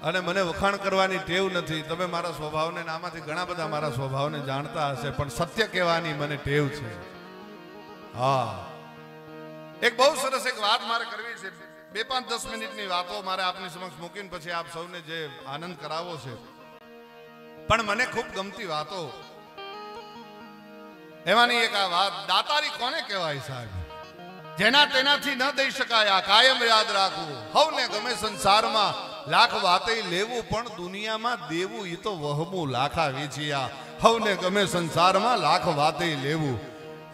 અને મને વખાણ કરવાની ટેવ નથી. તમે મારા સ્વભાવને આમાંથી ઘણા બધા મારા સ્વભાવને જાણતા હશે, પણ સત્ય કહેવાની મને ટેવ છે. હા, એક બહુ સરસ એક વાત મારે કરવી છે. 2-5-10 મિનિટની વાતો મારે આપની સમક્ષ મૂકીને પછી આપ સૌને જે આનંદ કરાવો છે, પણ મને ખૂબ ગમતી વાતો. એમાંની એક આ વાત, દાતારી કોને કહેવાય સાહેબ? જેના તેનાથી ન દઈ શકાય, આ કાયમ યાદ રાખવું. હવને ગમે સંસારમાં લાખ વાતે લેવું, પણ દુનિયામાં દેવું એ તો વહમું લાખા વેચિયા. હવને ગમે સંસારમાં લાખ વાતે લેવું.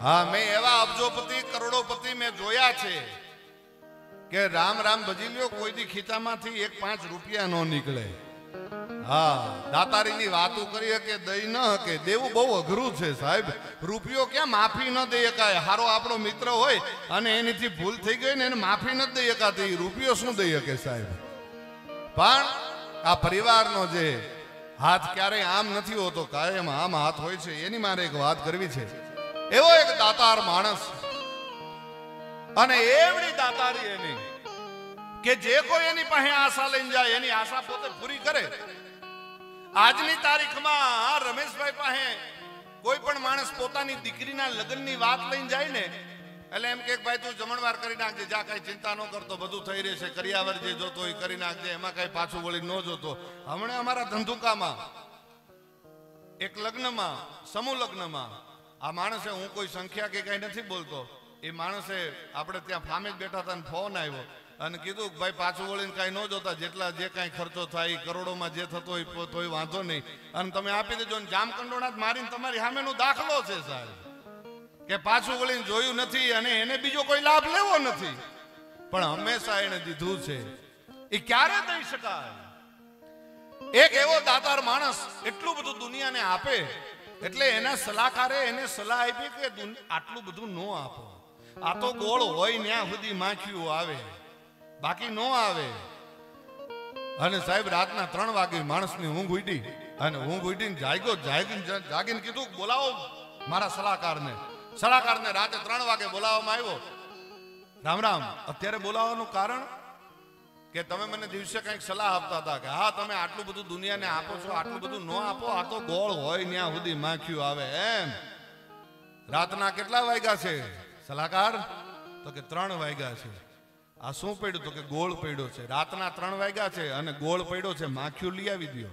હા, મેં એવા અબજોપતિ કરોડોપતિ મેં જોયા છે કે રામ રામ ભજી લ્યો, કોઈ દી ખીચામાંથી 1-5 રૂપિયા નો નીકળે. હા, દાતારીની વાતો કરીએ કે દઈ ન હકે. દેવું બહુ અઘરું છે સાહેબ. રૂપિયો ક્યાં માફી ન દઈ શકાય. હારો આપણો મિત્ર હોય અને એનીથી ભૂલ થઈ ગઈ ને એને માફી ન દઈ શકાતી, રૂપિયો શું દઈ શકે સાહેબ? પણ આ પરિવારનો જે હાથ ક્યારેય આમ નથી હોતો, કાયમ આમ હાથ હોય છે. એની મારે એક વાત કરવી છે. એવો એક દાતાર માણસ, અને એવડી દાતારી એની કે જે કોઈ એની પાસે આશા લઈને જાય એની આશા પોતે પૂરી કરે. આજની તારીખમાં રમેશભાઈ પાસે કોઈ પણ માણસ પોતાની દીકરીના લગ્નની વાત લઈને જાય ને, એટલે એમ કે ભાઈ તું જમણવાર કરી નાખજે, જા કઈ ચિંતા ન કરતો, બધું થઈ રહેશે, કરિયાવર જે જોતો એ કરી નાખજે, એમાં કઈ પાછું વળી ન જોતો. હમણાં અમારા ધંધુકામાં એક લગ્નમાં, સમૂહ લગ્નમાં, આ માણસે, હું કોઈ સંખ્યા કે કઈ નથી બોલતો, એ માણસે આપણે ત્યાં ફામે જ બેઠા હતા, ફોન આવ્યો અને કીધું ભાઈ પાછું વળીને કઈ ન જોતા, જેટલા જે કઈ ખર્ચો થાય કરોડોમાં જે થતો હોય તોય વાંધો નહીં, અને તમે આપી દેજો. જામકંડોળા મારીને તમારી સામેનો દાખલો છે સાહેબ, કે પાછું વળીને જોયું નથી અને એને બીજો કોઈ લાભ લેવો નથી, પણ હંમેશા એને દીધું છે. એ ક્યારે દઈ શકાય? એક એવો દાતાર માણસ એટલું બધું દુનિયાને આપે, એટલે એના સલાહકારે એને સલાહ આપી કે આટલું બધું ન આપો. આ તો ગોળ હોય ત્યાં સુધી માખીઓ આવે, બાકી ન આવે. અને સાહેબ રાતના 3 વાગે માણસની ઊંઘ ઉડી, અને ઊંઘ ઉડીને જાગીને કીધું બોલાવો મારા સલાહકારને. સલાહકારને રાતે 3 વાગે બોલાવવામાં આવ્યો. રામ રામ. અત્યારે બોલાવવાનું કારણ કે તમે મને દિવસે કંઈક સલાહ આપતા હતા કે હા તમે આટલું બધું દુનિયાને આપો છો, આટલું બધું ન આપો, આ તો ગોળ હોય ત્યાં સુધી માખીઓ આવે એમ. રાતના કેટલા વાગ્યા છે સલાહકાર? તો કે 3 વાગ્યા છે. આ શું પડ્યું? તો કે ગોળ પડ્યો છે. રાતના 3 વાગ્યા છે અને ગોળ પડ્યો છે, માખીઓ લઈ આવી દો.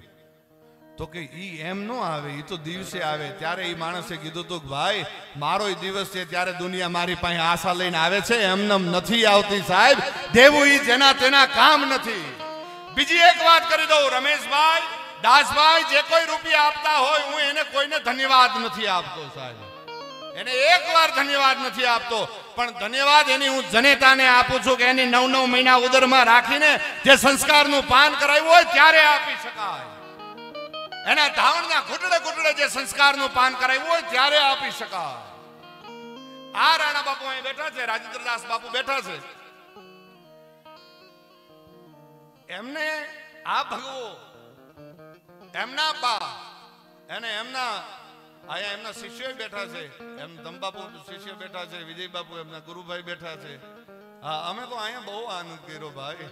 તો કે ઈ એમ ન આવે, ઈ તો દિવસે આવે. ત્યારે ઈ માણસે કીધું તો ભાઈ મારો દિવસ છે ત્યારે દુનિયા મારી પાસે આશા લઈને આવે છે, એમનેમ નથી આવતી સાહેબ. દેવું ઈ જેના તેના કામ નથી. બીજી એક વાત કરી દઉં રમેશભાઈ, દાસભાઈ, જે કોઈ રૂપિયા આપતા હોય, હું એને કોઈને ધન્યવાદ નથી આપતો સાહેબ, એને એકવાર ધન્યવાદ નથી આપતો, પણ ધન્યવાદ એની હું જનેતાને આપું છું કે એની 9-9 મહિના ઉદરમાં રાખીને જે સંસ્કારનું પાન કરાવ્યું હોય ત્યારે આપી શકાય. એના ધાવણના ઘૂંટડે ઘૂંટડે જે સંસ્કારનું પાન કરાવ્યું હોય ત્યારે આપી શકાય. આ રાણા બાપુ અહીં બેઠા છે, રાજેન્દ્રદાસ બાપુ બેઠા છે. એમને આ ભગવો, એમના બા અને એમના અહીંયા એમના શિષ્યો બેઠા છે, એમ ધમબાપુ શિષ્ય બેઠા છે, વિજય બાપુ એમના ગુરુભાઈ બેઠા છે. હા, અમે તો અહીંયા બહુ આનંદ કર્યો ભાઈ.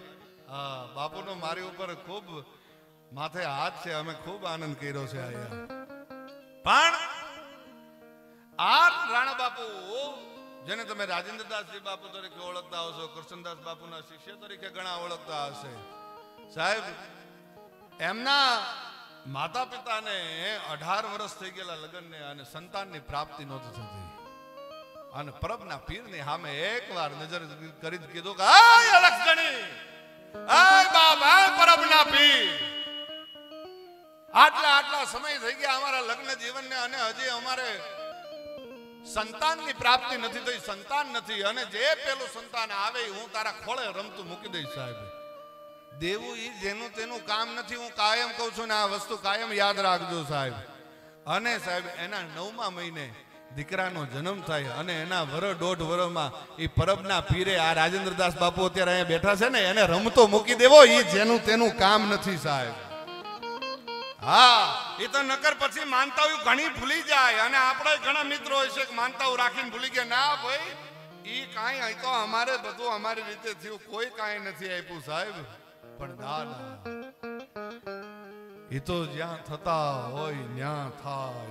હા, બાપુનો મારી ઉપર ખૂબ માથે હાથ છે, અમે ખૂબ આનંદ કર્યો છે અહીંયા. પણ આ રાણા બાપુ જેને તમે રાજેન્દ્રદાસજી બાપુ તરીકે ઓળખતા હશો, કૃષ્ણદાસ બાપુના શિષ્ય તરીકે ઘણા ઓળખતા હશે સાહેબ, એમના માતા પિતાને 18 વર્ષ થઈ ગયેલા લગ્નને, અને સંતાનની પ્રાપ્તિ નહોતી થતી. અને પરબના પીરની સામે એકવાર નજર કરી કીધું કે આય અલક્ષણી, આય બાપ, આય પરબના પીર, આટલા સમય થઈ ગયા અમારા લગ્ન જીવનને અને હજી અમારે સંતાનની પ્રાપ્તિ નથી થઈ, સંતાન નથી, અને જે પેલું સંતાન આવે હું તારા ખોળે રમતું મૂકી દઈશ સાહેબ. દેવું ઈ જેનું તેનું કામ નથી. હું કાયમ કહું છું ને આ વસ્તુ કાયમ યાદ રાખજો સાહેબ. અને સાહેબ એના 9મા મહિને દીકરાનો જન્મ થાય અને એના 1.5 વર્ષમાં એ પરબના પીરે, આ રાજેન્દ્રદાસ બાપુ અત્યારે અહીંયા બેઠા છે ને, એને રમતો મૂકી દેવો ઈ જેનું તેનું કામ નથી સાહેબ. હા, એ તો નકર પછી માનતાઓ ઘણી ભૂલી જાય, અને આપણે ઘણા મિત્રો હોય છે કે માનતાઓ રાખીને ભૂલી ગયા. ના ભાઈ, ઈ કાંઈ અહીં તો અમારે બધું અમારી રીતે થયું, કોઈ કાંઈ નથી આપ્યું સાહેબ. પણ ના, એ તો જ્યાં થતા હોય ત્યાં થાય.